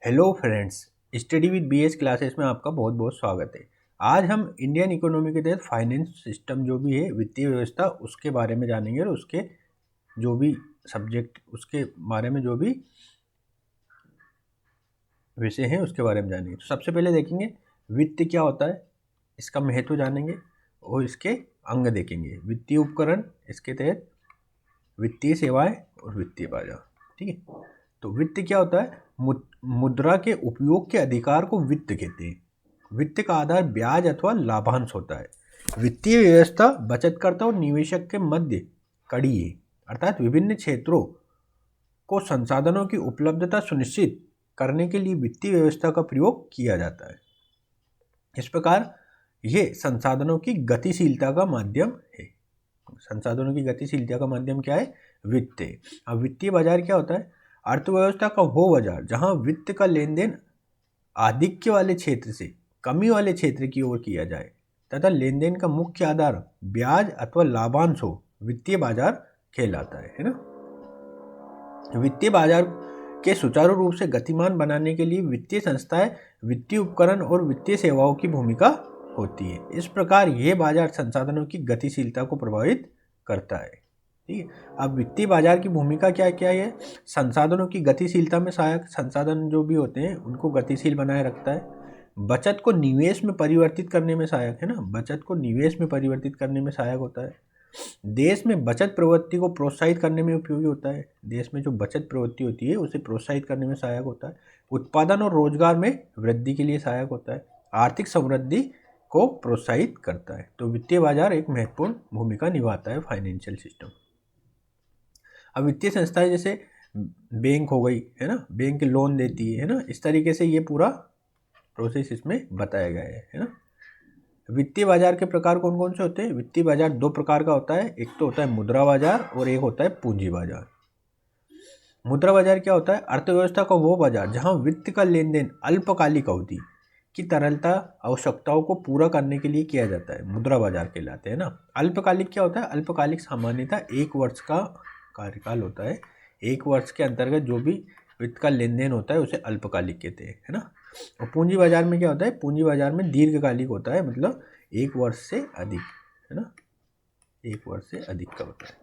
Hello friends, study with BS classes में आपका बहुत बहुत स्वागत है। आज हम इंडियन इकोनॉमी के तहत फाइनेंस सिस्टम जो भी है, वित्तीय व्यवस्था, उसके बारे में जानेंगे और उसके जो भी सब्जेक्ट, उसके बारे में जो भी विषय हैं उसके बारे में जानेंगे। तो सबसे पहले देखेंगे वित्त क्या होता है, इसका महत्व जानेंगे और इसके अंग देखेंगे। वित्तीय उपकरण, इसके तहत वित्तीय सेवाएं और वित्तीय बाजार। ठीक है, तो वित्त क्या होता है? मुद्रा के उपयोग के अधिकार को वित्त कहते हैं। वित्त का आधार ब्याज अथवा लाभांश होता है। वित्तीय व्यवस्था बचतकर्ता और निवेशक के मध्य कड़ी है, अर्थात विभिन्न क्षेत्रों को संसाधनों की उपलब्धता सुनिश्चित करने के लिए वित्तीय व्यवस्था का प्रयोग किया जाता है। इस प्रकार ये संसाधनों की गतिशीलता का माध्यम है। संसाधनों की गतिशीलता का माध्यम क्या है? वित्त है। अब वित्तीय बाजार क्या होता है? अर्थव्यवस्था का वो बाजार जहां वित्त का लेन देन आधिक्य वाले क्षेत्र से कमी वाले क्षेत्र की ओर किया जाए तथा लेन देन का मुख्य आधार ब्याज अथवा लाभांश हो, वित्तीय बाजार कहलाता है ना। वित्तीय बाजार के सुचारू रूप से गतिमान बनाने के लिए वित्तीय संस्थाएं, वित्तीय उपकरण और वित्तीय सेवाओं की भूमिका होती है। इस प्रकार यह बाजार संसाधनों की गतिशीलता को प्रभावित करता है। ठीक है, अब वित्तीय बाजार की भूमिका क्या क्या है? संसाधनों की गतिशीलता में सहायक, संसाधन जो भी होते हैं उनको गतिशील बनाए रखता है। बचत को निवेश में परिवर्तित करने में सहायक है ना, बचत को निवेश में परिवर्तित करने में सहायक होता है। देश में बचत प्रवृत्ति को प्रोत्साहित करने में उपयोगी होता है। देश में जो बचत प्रवृत्ति होती है उसे प्रोत्साहित करने में सहायक होता है। उत्पादन और रोजगार में वृद्धि के लिए सहायक होता है। आर्थिक समृद्धि को प्रोत्साहित करता है। तो वित्तीय बाजार एक महत्वपूर्ण भूमिका निभाता है फाइनेंशियल सिस्टम। अब वित्तीय संस्थाएं जैसे बैंक हो गई है ना, बैंक लोन देती है ना, इस तरीके से ये पूरा प्रोसेस इसमें बताया गया है ना। वित्तीय बाजार के प्रकार कौन कौन से होते हैं? वित्तीय बाजार दो प्रकार का होता है, एक तो होता है मुद्रा बाजार और एक होता है पूंजी बाजार। मुद्रा बाजार क्या होता है? अर्थव्यवस्था का वो बाजार जहां वित्त का लेन देन अल्पकालिक अवधि की तरलता आवश्यकताओं को पूरा करने के लिए किया जाता है, मुद्रा बाजार कहलाते हैं ना। अल्पकालिक क्या होता है? अल्पकालिक सामान्यतः 1 वर्ष का कार्यकाल होता है। 1 वर्ष के अंतर्गत जो भी वित्त का लेन देन होता है उसे अल्पकालिक कहते हैं, है ना। और पूंजी बाजार में क्या होता है? पूंजी बाजार में दीर्घकालिक होता है, मतलब 1 वर्ष से अधिक, है ना, 1 वर्ष से अधिक का होता है।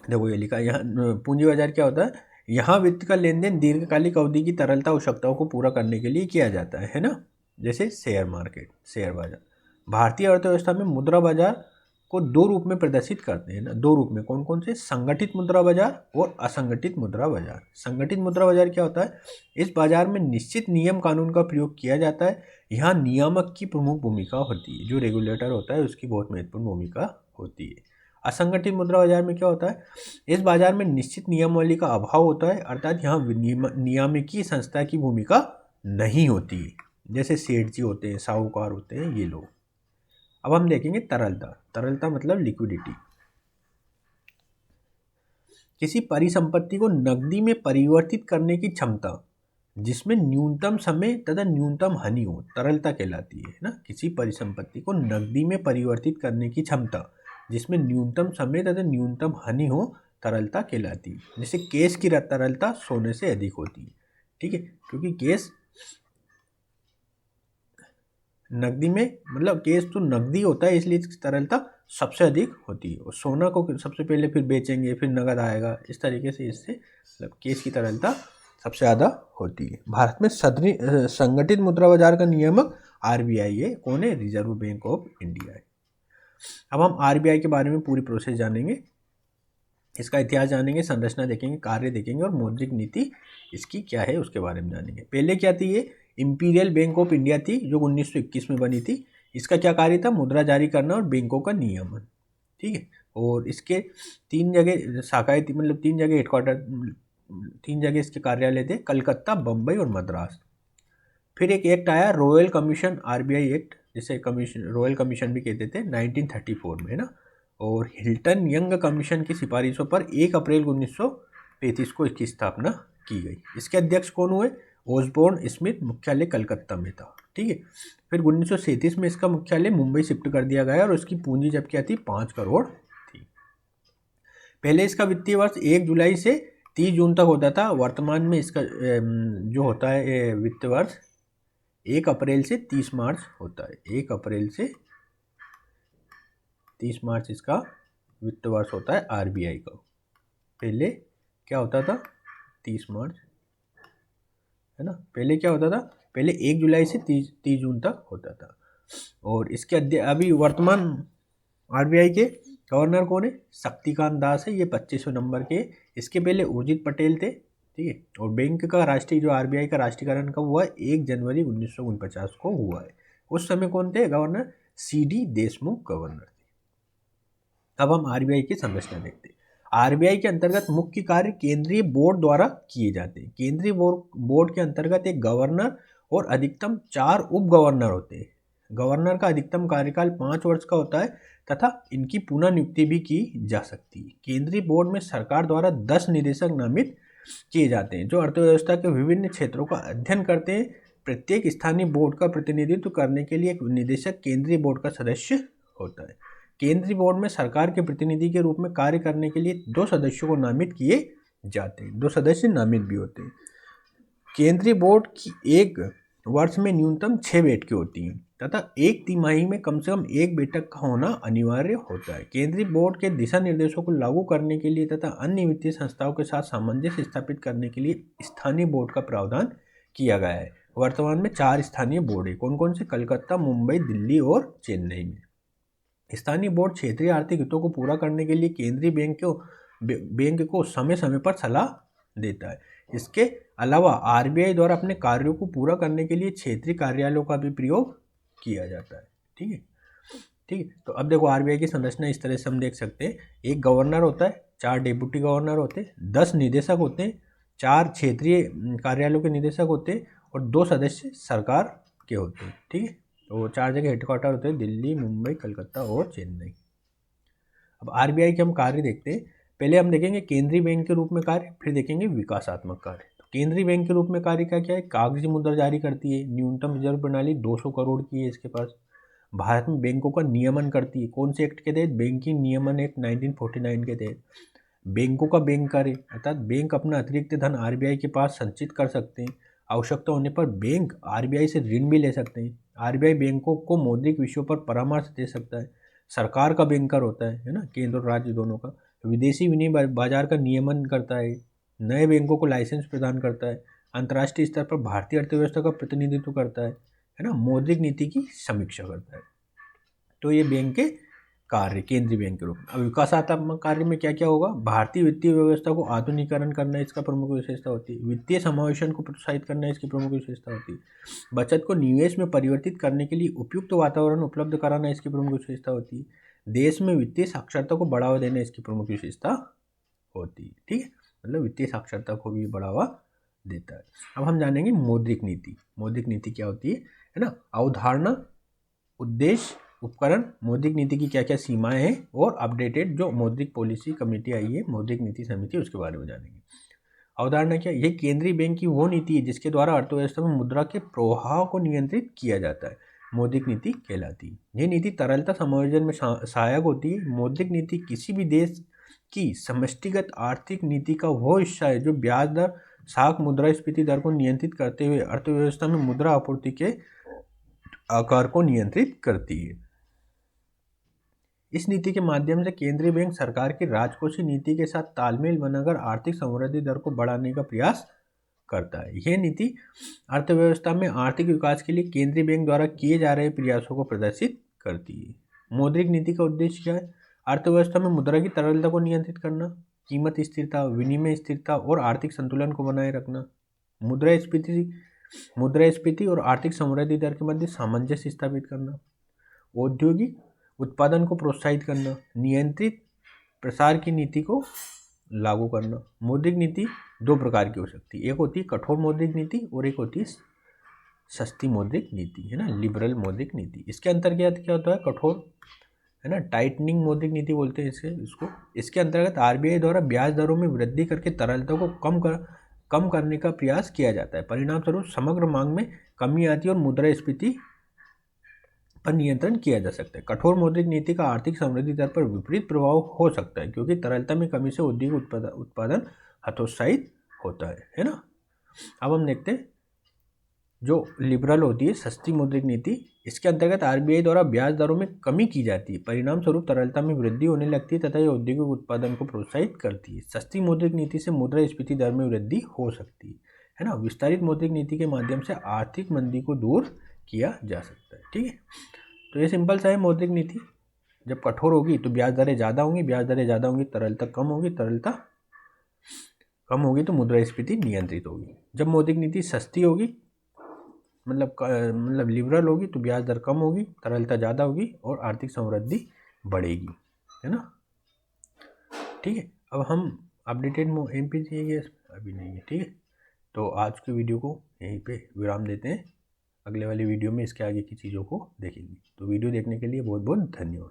देखो ये लिखा यहाँ, पूंजी बाजार क्या होता है? यहाँ वित्त का लेन देन दीर्घकालिक अवधि की तरलता आवश्यकताओं को पूरा करने के लिए किया जाता है ना। जैसे शेयर मार्केट, शेयर बाजार। भारतीय अर्थव्यवस्था में मुद्रा बाजार को 2 रूप में प्रदर्शित करते हैं ना, 2 रूप में। कौन कौन से? संगठित मुद्रा बाजार और असंगठित मुद्रा बाजार। संगठित मुद्रा बाजार क्या होता है? इस बाजार में निश्चित नियम कानून का प्रयोग किया जाता है। यहाँ नियामक की प्रमुख भूमिका होती है, जो रेगुलेटर होता है उसकी बहुत महत्वपूर्ण भूमिका होती है। असंगठित मुद्रा बाजार में क्या होता है? इस बाजार में निश्चित नियमावली का अभाव होता है, अर्थात यहाँ नियामकीय संस्था की भूमिका नहीं होती है। जैसे सेठ जी होते हैं, साहूकार होते हैं, ये लोग। अब हम देखेंगे तरलता। तरलता मतलब लिक्विडिटी। किसी परिसंपत्ति को नकदी में परिवर्तित करने की क्षमता जिसमें न्यूनतम समय तथा न्यूनतम हानि हो, तरलता कहलाती है ना। किसी परिसंपत्ति को नकदी में परिवर्तित करने की क्षमता जिसमें न्यूनतम समय तथा न्यूनतम हानि हो, तरलता कहलाती है। जैसे केस की तरलता सोने से अधिक होती है। ठीक है, क्योंकि केस नकदी में, मतलब केस तो नकदी होता है, इसलिए इसकी तरलता सबसे अधिक होती है। और सोना को सबसे पहले फिर बेचेंगे, फिर नगद आएगा, इस तरीके से इससे मतलब केस की तरलता सबसे ज़्यादा होती है। भारत में संगठित मुद्रा बाजार का नियामक आरबीआई है। कौन है? रिजर्व बैंक ऑफ इंडिया है। अब हम आरबीआई के बारे में पूरी प्रोसेस जानेंगे, इसका इतिहास जानेंगे, संरचना देखेंगे, कार्य देखेंगे और मौद्रिक नीति इसकी क्या है उसके बारे में जानेंगे। पहले क्या थी? ये इंपीरियल बैंक ऑफ इंडिया थी, जो 1921 में बनी थी। इसका क्या कार्य था? मुद्रा जारी करना और बैंकों का नियमन। ठीक है, और इसके 3 जगह शाखाएं थी, मतलब 3 जगह हेडक्वार्टर, 3 जगह इसके कार्यालय थे, कलकत्ता, बम्बई और मद्रास। फिर एक एक्ट आया, रॉयल कमीशन आरबीआई एक्ट, जिसे कमीशन, रॉयल कमीशन भी कहते थे, 1934 में, है ना। और हिल्टन यंग कमीशन की सिफारिशों पर 1 अप्रैल 1935 को इसकी स्थापना की गई। इसके अध्यक्ष कौन हुए? ओसबोर्न स्मिथ, मुख्यालय कलकत्ता में था। ठीक है, फिर 1937 में इसका मुख्यालय मुंबई शिफ्ट कर दिया गया और उसकी पूंजी जब क्या थी? 5 करोड़ थी। पहले इसका वित्तीय वर्ष 1 जुलाई से 30 जून तक होता था। वर्तमान में इसका जो होता है वित्त वर्ष 1 अप्रैल से 30 मार्च होता है। 1 अप्रैल से 30 मार्च इसका वित्त वर्ष होता है आरबीआई का। पहले क्या होता था 30 मार्च, है ना। पहले क्या होता था, पहले 1 जुलाई से 30 जून तक होता था। और इसके अभी वर्तमान आरबीआई के गवर्नर कौन है, शक्तिकांत दास है, ये 25वें नंबर के। इसके पहले उर्जित पटेल थे, ठीक है। और बैंक का राष्ट्रीय जो आरबीआई का राष्ट्रीयकरण कब हुआ है, 1 जनवरी 1949 को हुआ है। उस समय कौन थे गवर्नर, सीडी देशमुख गवर्नर थे। अब हम आरबीआई की संरचना देखते हैं। आरबीआई के अंतर्गत मुख्य कार्य केंद्रीय बोर्ड द्वारा किए जाते हैं। केंद्रीय बोर्ड के अंतर्गत एक गवर्नर और अधिकतम 4 उप गवर्नर होते हैं। गवर्नर का अधिकतम कार्यकाल 5 वर्ष का होता है तथा इनकी पुनः नियुक्ति भी की जा सकती है। केंद्रीय बोर्ड में सरकार द्वारा 10 निदेशक नामित किए जाते हैं जो अर्थव्यवस्था के विभिन्न क्षेत्रों का अध्ययन करते हैं। प्रत्येक स्थानीय बोर्ड का प्रतिनिधित्व करने के लिए एक निदेशक केंद्रीय बोर्ड का सदस्य होता है। केंद्रीय बोर्ड में सरकार के प्रतिनिधि के रूप में कार्य करने के लिए 2 सदस्यों को नामित किए जाते हैं। 2 सदस्य नामित भी होते हैं। केंद्रीय बोर्ड की एक वर्ष में न्यूनतम 6 बैठकें होती हैं तथा 1 तिमाही में कम से कम 1 बैठक का होना अनिवार्य होता है। केंद्रीय बोर्ड के दिशा निर्देशों को लागू करने के लिए तथा अन्य वित्तीय संस्थाओं के साथ सामंजस्य स्थापित करने के लिए स्थानीय बोर्ड का प्रावधान किया गया है। वर्तमान में 4 स्थानीय बोर्ड है। कौन कौन से, कलकत्ता, मुंबई, दिल्ली और चेन्नई में। स्थानीय बोर्ड क्षेत्रीय आर्थिक हितों को पूरा करने के लिए केंद्रीय बैंक को समय समय पर सलाह देता है। इसके अलावा आरबीआई द्वारा अपने कार्यों को पूरा करने के लिए क्षेत्रीय कार्यालयों का भी प्रयोग किया जाता है। ठीक है, ठीक है। तो अब देखो आरबीआई की संरचना इस तरह से हम देख सकते हैं। एक गवर्नर होता है, 4 डेप्यूटी गवर्नर होते हैं, 10 निदेशक होते हैं, 4 क्षेत्रीय कार्यालयों के निदेशक होते हैं और 2 सदस्य सरकार के होते हैं। ठीक है, तो 4 जगह हेडक्वार्टर होते हैं, दिल्ली, मुंबई, कलकत्ता और चेन्नई। अब आरबीआई के हम कार्य देखते हैं। पहले हम देखेंगे केंद्रीय बैंक के रूप में कार्य, फिर देखेंगे विकासात्मक कार्य। तो केंद्रीय बैंक के रूप में कार्य क्या क्या है, कागजी मुद्रा जारी करती है, न्यूनतम रिजर्व प्रणाली 200 करोड़ की है इसके पास। भारत में बैंकों का नियमन करती है, कौन से एक्ट के तहत, बैंकिंग नियमन एक्ट 1949 के तहत। बैंकों का बैंक कार्य, अर्थात बैंक अपना अतिरिक्त धन आरबीआई के पास संचित कर सकते हैं। आवश्यकता होने पर बैंक आरबीआई से ऋण भी ले सकते हैं। आरबीआई बैंकों को मौद्रिक विषयों पर परामर्श दे सकता है। सरकार का बैंकर होता है ना, केंद्र और राज्य दोनों का। विदेशी विनिमय बाजार का नियमन करता है, नए बैंकों को लाइसेंस प्रदान करता है, अंतर्राष्ट्रीय स्तर पर भारतीय अर्थव्यवस्था का प्रतिनिधित्व करता है ना, मौद्रिक नीति की समीक्षा करता है। तो ये बैंक के कार्य केंद्रीय बैंक के रूप में। अब विकासात्मक कार्य में क्या क्या होगा, भारतीय वित्तीय व्यवस्था को आधुनिकीकरण करना इसका प्रमुख विशेषता होती है। वित्तीय समावेशन को प्रोत्साहित करना इसकी प्रमुख विशेषता होती है। बचत को निवेश में परिवर्तित करने के लिए उपयुक्त वातावरण उपलब्ध कराना इसकी प्रमुख विशेषता होती है। देश में वित्तीय साक्षरता को बढ़ावा देना इसकी प्रमुख विशेषता होती है। ठीक है, मतलब वित्तीय साक्षरता को भी बढ़ावा देता है। अब हम जानेंगे मौद्रिक नीति। मौद्रिक नीति क्या होती है ना, अवधारणा, उद्देश्य, उपकरण, मौद्रिक नीति की क्या क्या सीमाएं हैं और अपडेटेड जो मौद्रिक पॉलिसी कमेटी आई है, मौद्रिक नीति समिति, उसके बारे में जानेंगे। अवधारणा क्या, यह केंद्रीय बैंक की वो नीति है जिसके द्वारा अर्थव्यवस्था में मुद्रा के प्रवाह को नियंत्रित किया जाता है, मौद्रिक नीति कहलाती है। यह नीति तरलता समायोजन में सहायक होती है। मौद्रिक नीति किसी भी देश की समष्टिगत आर्थिक नीति का वो हिस्सा है जो ब्याज दर, साख, मुद्रास्फीति दर को नियंत्रित करते हुए अर्थव्यवस्था में मुद्रा आपूर्ति के आकार को नियंत्रित करती है। इस नीति के माध्यम से केंद्रीय बैंक सरकार की राजकोषीय नीति के साथ तालमेल बनाकर आर्थिक समृद्धि दर को बढ़ाने का प्रयास करता है। यह नीति अर्थव्यवस्था में आर्थिक विकास के लिए केंद्रीय बैंक द्वारा किए जा रहे प्रयासों को प्रदर्शित करती है। मौद्रिक नीति का उद्देश्य क्या है, अर्थव्यवस्था में मुद्रा की तरलता को नियंत्रित करना, कीमत स्थिरता, विनिमय स्थिरता और आर्थिक संतुलन को बनाए रखना, मुद्रास्फीति और आर्थिक समृद्धि दर के मध्य सामंजस्य स्थापित करना, औद्योगिक उत्पादन को प्रोत्साहित करना, नियंत्रित प्रसार की नीति को लागू करना। मौद्रिक नीति 2 प्रकार की हो सकती है, एक होती है कठोर मौद्रिक नीति और एक होती है सस्ती मौद्रिक नीति, है ना, लिबरल मौद्रिक नीति। इसके अंतर्गत क्या होता है, कठोर, है ना, टाइटनिंग मौद्रिक नीति बोलते हैं इसको। इसके अंतर्गत आरबीआई द्वारा ब्याज दरों में वृद्धि करके तरलता को कम करने का प्रयास किया जाता है। परिणाम स्वरूप समग्र मांग में कमी आती है और मुद्रास्फीति पर नियंत्रण किया जा सकता है। कठोर मौद्रिक नीति का आर्थिक समृद्धि दर पर विपरीत प्रभाव हो सकता है क्योंकि तरलता में कमी से औद्योगिक उत्पादन हतोत्साहित होता है ना। अब हम देखते हैं जो लिबरल होती है सस्ती मौद्रिक नीति, इसके अंतर्गत आरबीआई द्वारा ब्याज दरों में कमी की जाती है, परिणाम स्वरूप तरलता में वृद्धि होने लगती है तथा यह औद्योगिक उत्पादन को प्रोत्साहित करती है। सस्ती मौद्रिक नीति से मुद्रास्फीति दर में वृद्धि हो सकती है ना। विस्तारित मौद्रिक नीति के माध्यम से आर्थिक मंदी को दूर किया जा सकता है। ठीक है, तो ये सिंपल सा है मौद्रिक नीति। जब कठोर होगी तो ब्याज दरें ज़्यादा होंगी, ब्याज दरें ज़्यादा होंगी तरलता कम होगी, तरलता कम होगी तो मुद्रास्फीति नियंत्रित होगी। जब मौद्रिक नीति सस्ती होगी मतलब लिबरल होगी तो ब्याज दर कम होगी, तरलता ज़्यादा होगी और आर्थिक समृद्धि बढ़ेगी, है ना। ठीक है, अब हम अपडेटेड MPGS अभी नहीं है। ठीक है, तो आज के वीडियो को यहीं पे विराम देते हैं, अगले वाली वीडियो में इसके आगे की चीज़ों को देखेंगे। तो वीडियो देखने के लिए बहुत बहुत धन्यवाद।